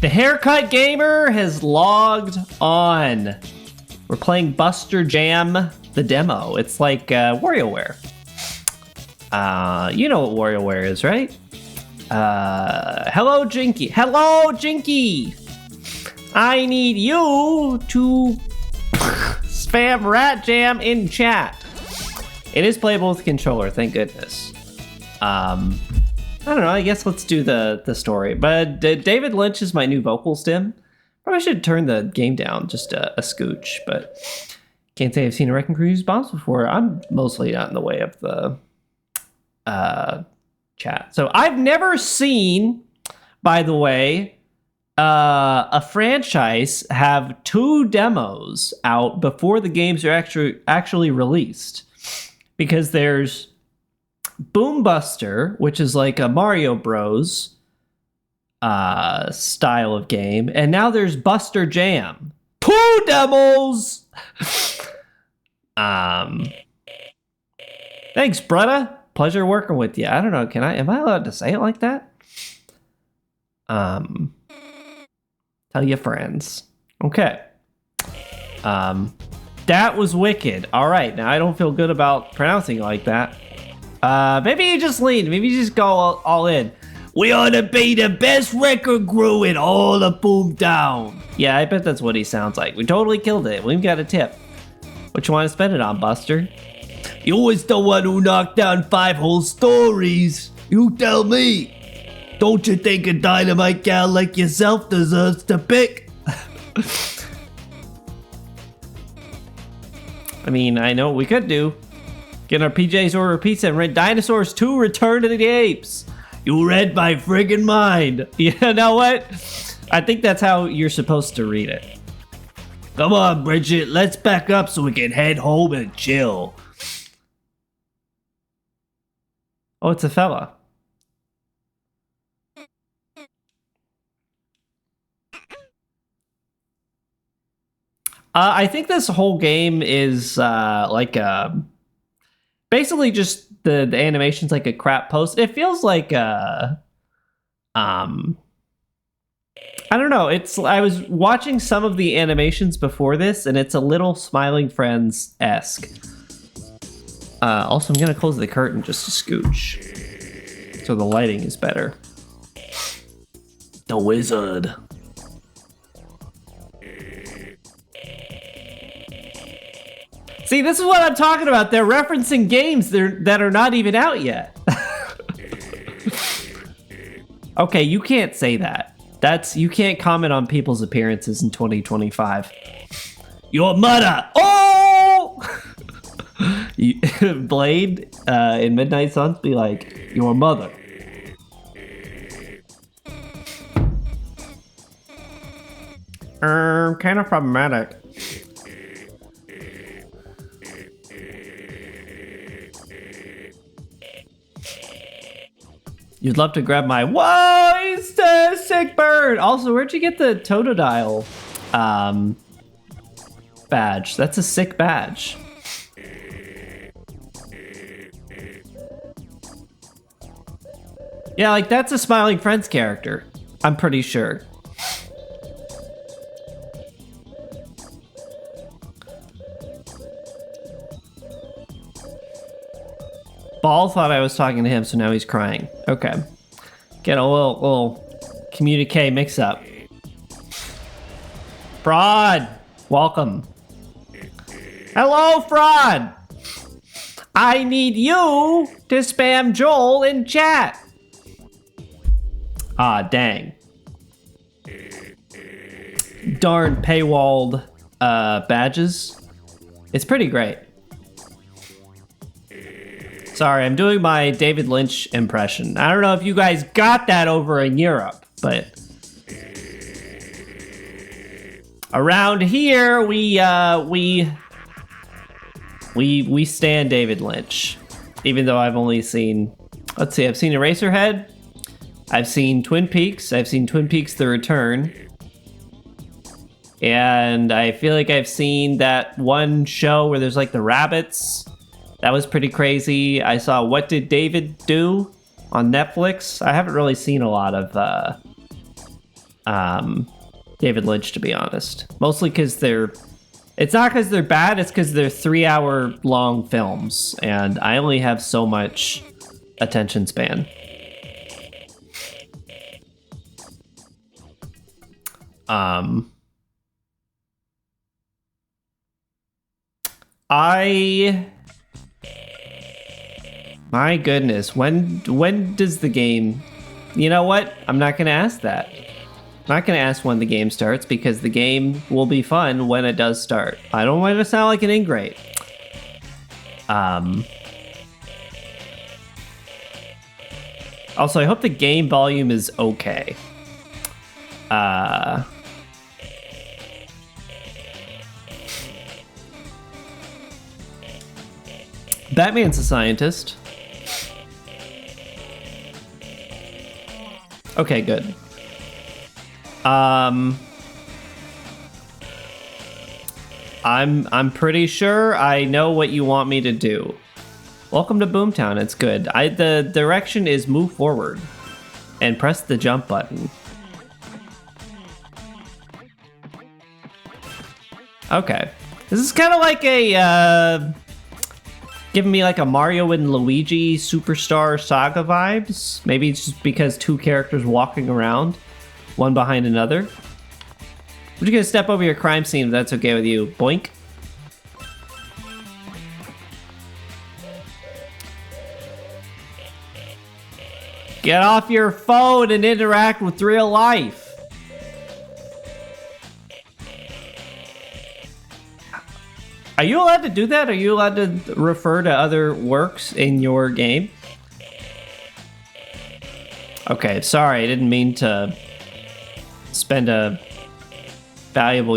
The haircut gamer has logged on. We're playing Buster Jam, the demo. It's like WarioWare. You know what WarioWare is, right? Hello, Jinky. Hello, Jinky. I need you to spam Rat Jam in chat. It is playable with controller, thank goodness. I don't know, I guess let's do the story. But David Lynch is my new vocal stim. Probably should turn the game down just a scooch, but can't say I've seen a Wrecking Crew use bombs before. I'm mostly not in the way of the chat. So I've never seen, by the way, a franchise have 2 demos out before the games are actually released. Because there's Boom Buster, which is like a Mario Bros. Style of game, and now there's Buster Jam. 2 demos! Thanks, brother. Pleasure working with you. I don't know, am I allowed to say it like that? Tell your friends. Okay. That was wicked. All right, now I don't feel good about pronouncing it like that. Maybe you just lean. Maybe you just go all in. We ought to be the best record crew in all of Boomtown. Yeah, I bet that's what he sounds like. We totally killed it. We've got a tip. What you want to spend it on, Buster? You was the one who knocked down 5 whole stories. You tell me. Don't you think a dynamite gal like yourself deserves to pick? I mean, I know what we could do. Get our PJs, order a pizza, and rent Dinosaurs 2 Return to the Apes. You read my friggin' mind. You know what? I think that's how you're supposed to read it. Come on, Bridget. Let's back up so we can head home and chill. Oh, it's a fella. I think this whole game is basically just the animation's like a crap post. It feels like I don't know. I was watching some of the animations before this, and it's a little Smiling Friends-esque. Also, I'm gonna close the curtain just a scooch, so the lighting is better. The wizard. See, this is what I'm talking about. They're referencing games that are not even out yet. Okay, you can't say that. You can't comment on people's appearances in 2025. Your mother! Oh! Blade in Midnight Suns be like, your mother. Kind of problematic. You'd love to grab my... Whoa! He's a sick bird! Also, where'd you get the Totodile badge? That's a sick badge. Yeah, like, that's a Smiling Friends character. I'm pretty sure. Ball thought I was talking to him, so now he's crying. Okay. Get a little communique mix-up. Fraud! Welcome. Hello, Fraud! I need you to spam Joel in chat. Ah, dang. Darn paywalled badges. It's pretty great. Sorry, I'm doing my David Lynch impression. I don't know if you guys got that over in Europe, but around here we stand David Lynch. Even though I've only seen, let's see, I've seen Eraserhead, I've seen Twin Peaks, I've seen Twin Peaks: The Return, and I feel like I've seen that one show where there's like the rabbits. That was pretty crazy. I saw What Did David Do on Netflix. I haven't really seen a lot of David Lynch, to be honest. Mostly because it's not because they're bad, it's because they're 3-hour long films, and I only have so much attention span. My goodness, when does the game... You know what? I'm not going to ask that. I'm not going to ask when the game starts, because the game will be fun when it does start. I don't want to sound like an ingrate. Also, I hope the game volume is okay. Batman's a scientist. Okay, good. I'm pretty sure I know what you want me to do. Welcome to Boomtown. It's good. The direction is move forward and press the jump button. Okay. This is kind of like a giving me like a Mario and Luigi Superstar Saga vibes. Maybe it's just because two characters walking around, one behind another. We're just gonna step over your crime scene if that's okay with you. Boink. Get off your phone and interact with real life. Are you allowed to do that? Are you allowed to refer to other works in your game? Okay, sorry, I didn't mean to spend a valuable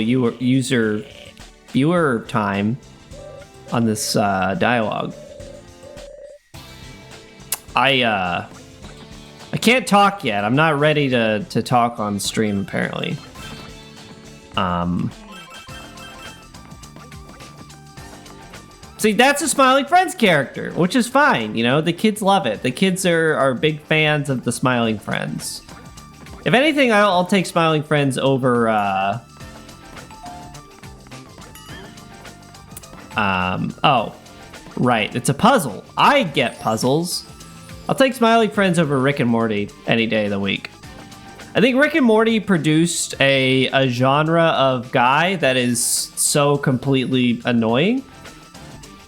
viewer time on this dialogue. I can't talk yet. I'm not ready to talk on stream, apparently. See, that's a Smiling Friends character, which is fine. You know, the kids love it. The kids are big fans of the Smiling Friends. If anything, I'll take Smiling Friends over, oh, right, it's a puzzle. I get puzzles. I'll take Smiling Friends over Rick and Morty any day of the week. I think Rick and Morty produced a genre of guy that is so completely annoying.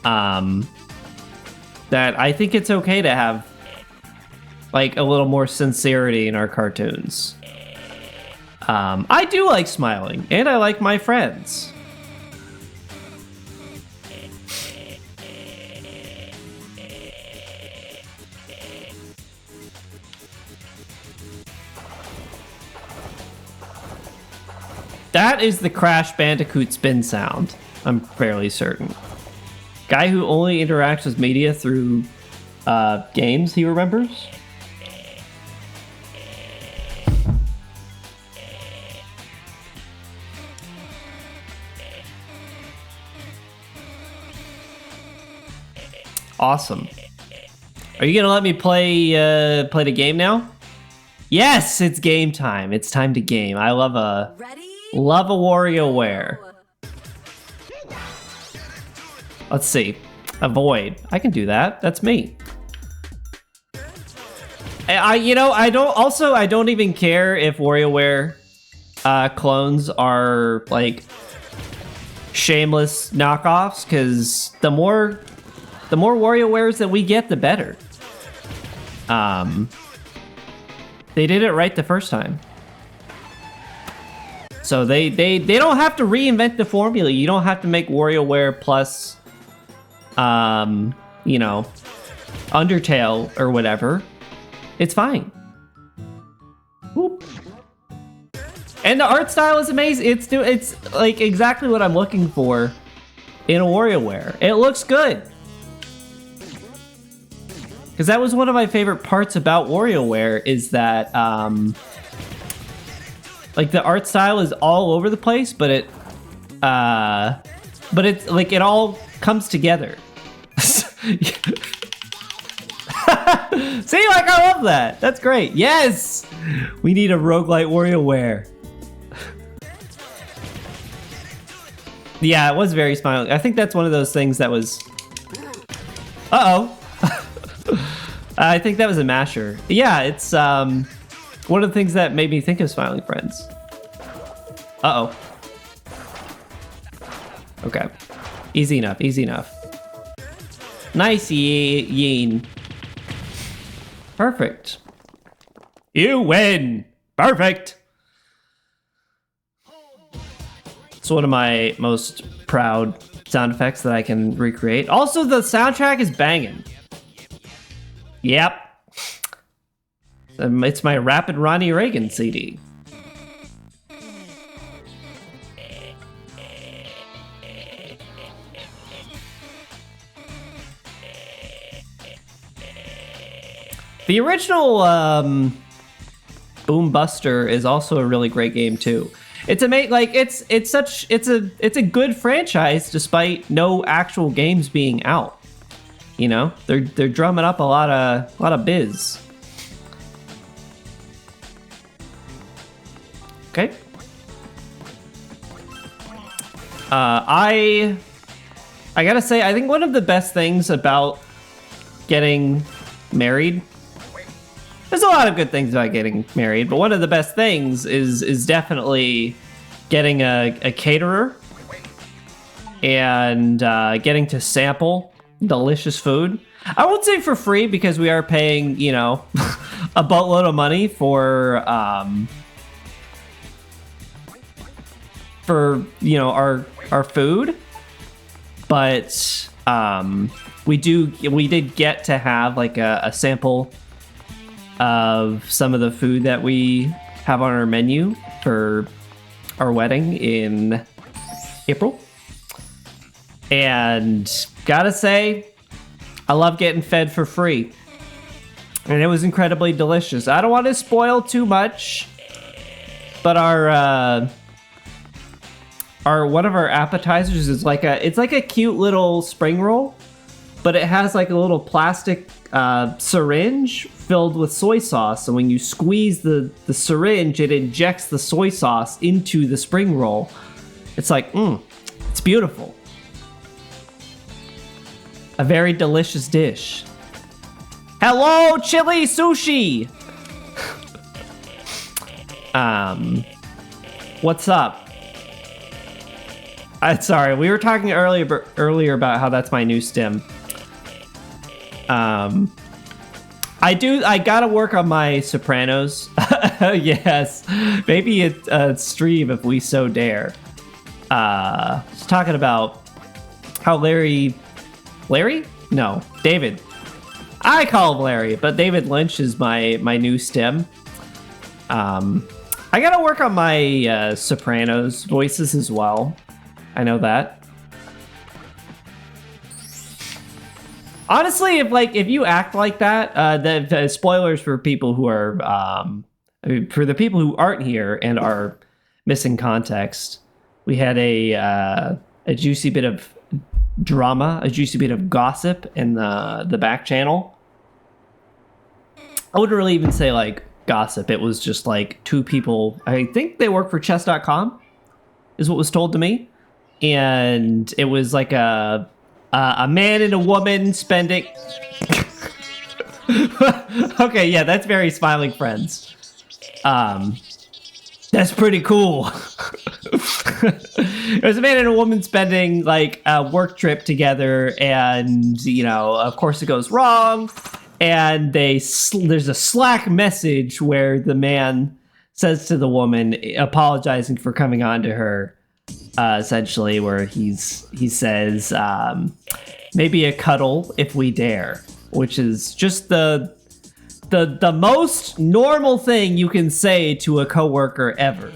That I think it's okay to have like a little more sincerity in our cartoons. I do like smiling, and I like my friends. That is the Crash Bandicoot spin sound, I'm fairly certain. Guy who only interacts with media through games he remembers. Awesome. Are you gonna let me play the game now? Yes, it's game time. It's time to game. I love a Warioware. Let's see. Avoid. I can do that. That's me. I don't even care if WarioWare clones are like shameless knockoffs, because the more WarioWares that we get, the better. They did it right the first time. So they don't have to reinvent the formula. You don't have to make WarioWare plus Undertale or whatever. It's fine. Whoop. And the art style is amazing. It's like exactly what I'm looking for in a WarioWare. It looks good. Because that was one of my favorite parts about WarioWare, is that like the art style is all over the place, but it's like it all comes together. See, like I love that. That's great. Yes, we need a roguelite WarioWare. Yeah, it was very smiling. I think that's one of those things that was... Uh-oh. I think that was a masher. Yeah, it's one of the things that made me think of Smiling Friends. Uh-oh. Okay. Easy enough, easy enough. Nice, Yeen. Perfect. You win! Perfect! It's one of my most proud sound effects that I can recreate. Also, the soundtrack is banging. Yep. It's my Rapid Ronnie Reagan CD. The original Boom Buster is also a really great game too. It's it's a good franchise despite no actual games being out. You know, they're drumming up a lot of biz. Okay. I gotta say, I think one of the best things about getting married. There's a lot of good things about getting married, but one of the best things is definitely getting a caterer and getting to sample delicious food. I won't say for free because we are paying, you know, a boatload of money for you know, our food, but we did get to have like a sample of some of the food that we have on our menu for our wedding in April. And gotta say, I love getting fed for free. And it was incredibly delicious. I don't want to spoil too much, but our one of our appetizers is it's like a cute little spring roll, but it has like a little plastic syringe filled with soy sauce, and when you squeeze the syringe, it injects the soy sauce into the spring roll. It's like, it's beautiful. A very delicious dish. Hello, chili sushi! What's up? Sorry, we were talking earlier about how that's my new stim. I gotta work on my Sopranos. Yes, maybe a stream if we so dare. Just talking about how David? I call him Larry, but David Lynch is my new stim. I gotta work on my Sopranos voices as well. I know that. Honestly, if you act like that, the spoilers for people who are, for the people who aren't here and are missing context, we had a juicy bit of drama, a juicy bit of gossip in the back channel. I wouldn't really even say like gossip. It was just like two people. I think they work for chess.com, is what was told to me, and it was like a man and a woman spending... Okay, yeah, that's very Smiling Friends. That's pretty cool. It was a man and a woman spending like a work trip together, and, you know, of course it goes wrong, and there's a Slack message where the man says to the woman, apologizing for coming on to her, essentially, where he says, maybe a cuddle if we dare, which is just the most normal thing you can say to a coworker ever.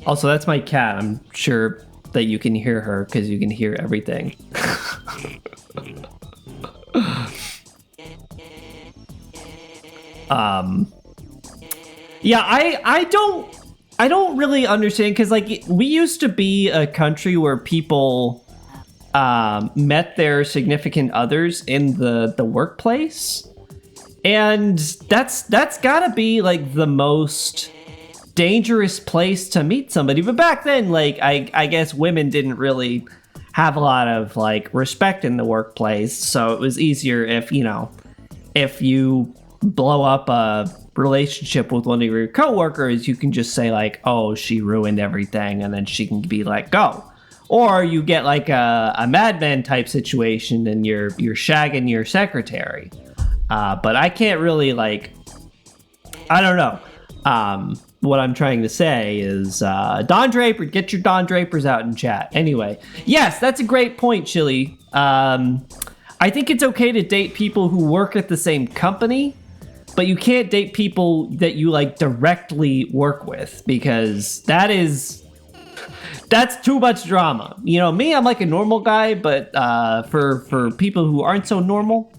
Also, that's my cat. I'm sure that you can hear her because you can hear everything. Yeah, I don't really understand, because like we used to be a country where people met their significant others in the workplace, And that's gotta be like the most dangerous place to meet somebody. But back then, like I guess women didn't really have a lot of like respect in the workplace, so it was easier if if you blow up a relationship with one of your coworkers, you can just say like, oh, she ruined everything, and then she can be let go. Or you get like a Mad Men type situation and you're shagging your secretary. But I can't really like, I don't know. What I'm trying to say is Don Draper, get your Don Drapers out in chat. Anyway, yes, that's a great point, Chili. I think it's okay to date people who work at the same company, but you can't date people that you like directly work with, because that's too much drama. You know, me, I'm like a normal guy, but for people who aren't so normal,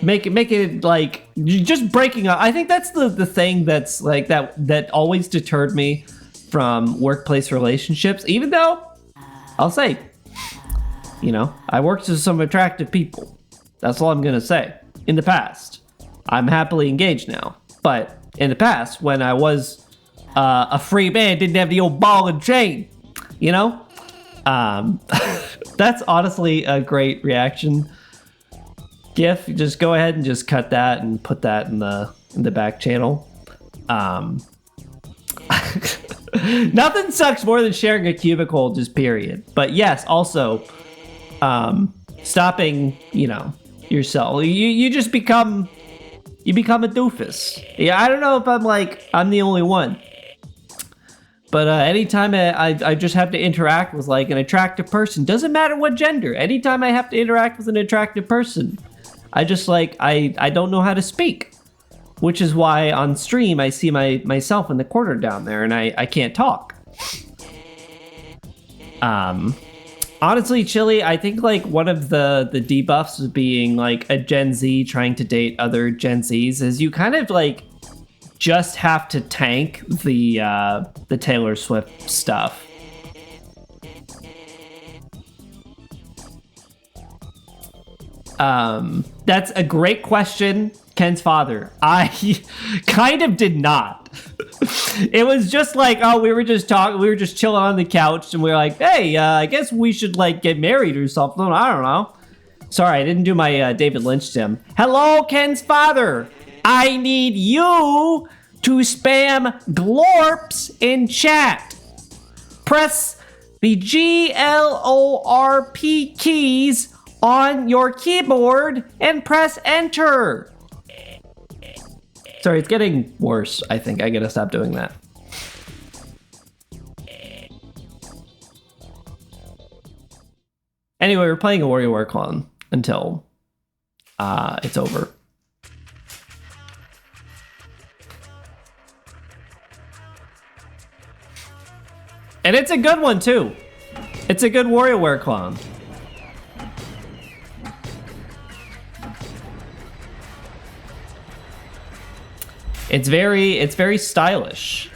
make it like just breaking up. I think that's the thing that's like that always deterred me from workplace relationships, even though I'll say, I worked with some attractive people. That's all I'm gonna say. In the past, I'm happily engaged now, but in the past, when I was a free man, didn't have the old ball and chain, that's honestly a great reaction GIF. Just go ahead and just cut that and put that in the back channel. Nothing sucks more than sharing a cubicle, just period. But yes, also stopping, yourself. You just become a doofus. Yeah, I don't know if I'm the only one. But anytime I just have to interact with like an attractive person, doesn't matter what gender. Anytime I have to interact with an attractive person, I just I don't know how to speak, which is why on stream I see myself in the corner down there and I can't talk. Honestly, Chili, I think like one of the debuffs of being like a Gen Z trying to date other Gen Zs is you kind of like just have to tank the Taylor Swift stuff. That's a great question, Ken's father. I kind of did not. It was just like, oh, we were just chilling on the couch, and we were like, hey, I guess we should like get married or something. I don't know. Sorry, I didn't do my David Lynch Tim. Hello, Ken's father. I need you to spam glorps in chat. Press the GLORP keys on your keyboard and press enter. Sorry, it's getting worse, I think. I gotta stop doing that. Anyway, we're playing a Warioware clone until it's over. And it's a good one, too. It's a good Warioware clone. It's very stylish.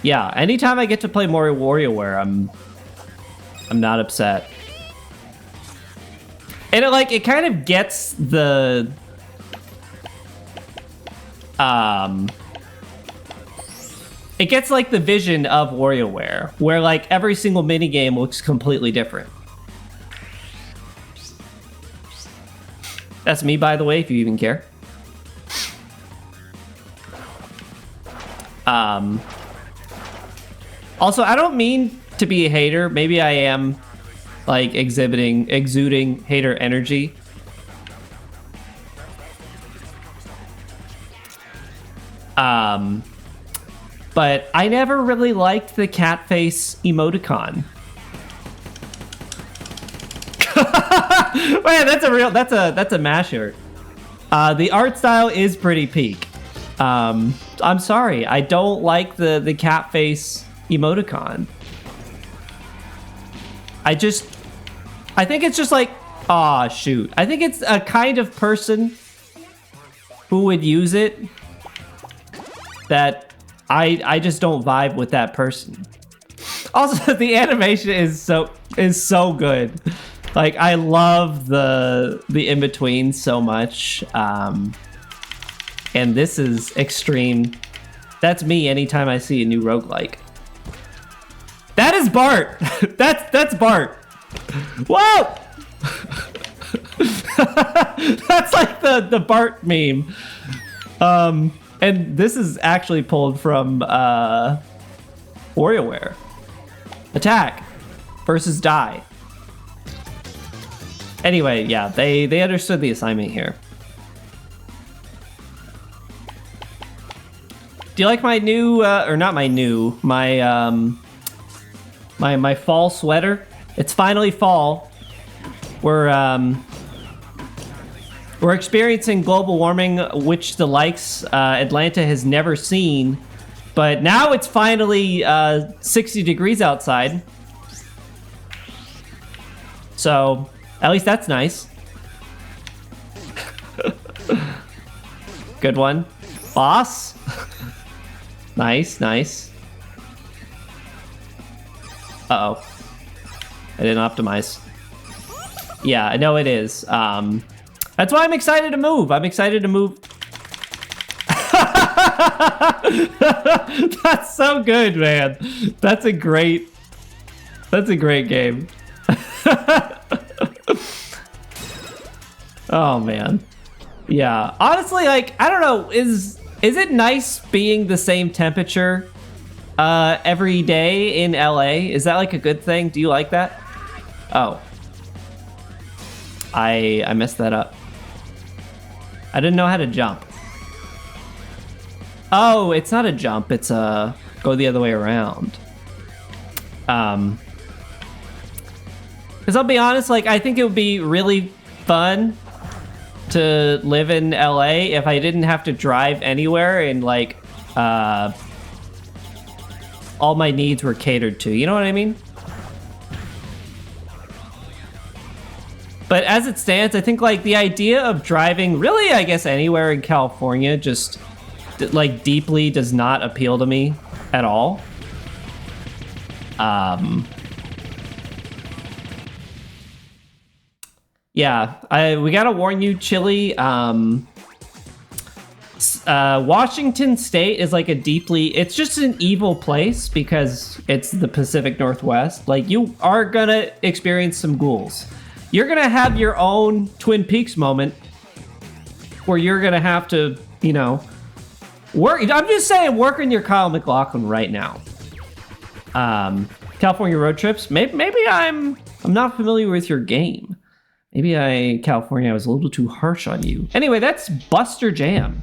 Yeah, anytime I get to play more Warioware, I'm not upset. And it kind of gets the it gets like the vision of Warioware, where like every single minigame looks completely different. That's me, by the way, if you even care. Also, I don't mean to be a hater. Maybe I am like exuding hater energy. But I never really liked the cat face emoticon. Man, that's a masher. The art style is pretty peak. I'm sorry, I don't like the cat face emoticon. I think it's just like, aw, shoot. I think it's a kind of person who would use it that I just don't vibe with that person. Also, the animation is so good. Like, I love the in-between so much. And this is extreme. That's me anytime I see a new roguelike. That is Bart! That's Bart! Whoa! That's like the Bart meme. And this is actually pulled from Warioware. Attack versus die. Anyway, yeah, they understood the assignment here. Do you like my new, or not my new, my fall sweater? It's finally fall. We're experiencing global warming, which the likes Atlanta has never seen. But now it's finally 60 degrees outside. So, at least that's nice. Good one. Boss. Nice, nice. Uh-oh. I didn't optimize. Yeah, I know it is. That's why I'm excited to move. I'm excited to move. That's so good, man. That's a great game. Oh man. Yeah. Honestly, like, I don't know, is it nice being the same temperature every day in LA? Is that like a good thing? Do you like that? Oh. I messed that up. I didn't know how to jump. Oh, it's not a jump, it's a go the other way around. Because I'll be honest, like, I think it would be really fun to live in LA if I didn't have to drive anywhere and, like, all my needs were catered to. You know what I mean? But as it stands, I think, like, the idea of driving really, I guess, anywhere in California just, like, deeply does not appeal to me at all. Yeah, we gotta warn you, Chili. Washington State is like it's just an evil place because it's the Pacific Northwest. Like, you are gonna experience some ghouls. You're gonna have your own Twin Peaks moment where you're gonna have to, you know, work. I'm just saying, work on your Kyle MacLachlan right now. California road trips. Maybe I'm not familiar with your game. Maybe California, I was a little too harsh on you. Anyway, that's Buster Jam.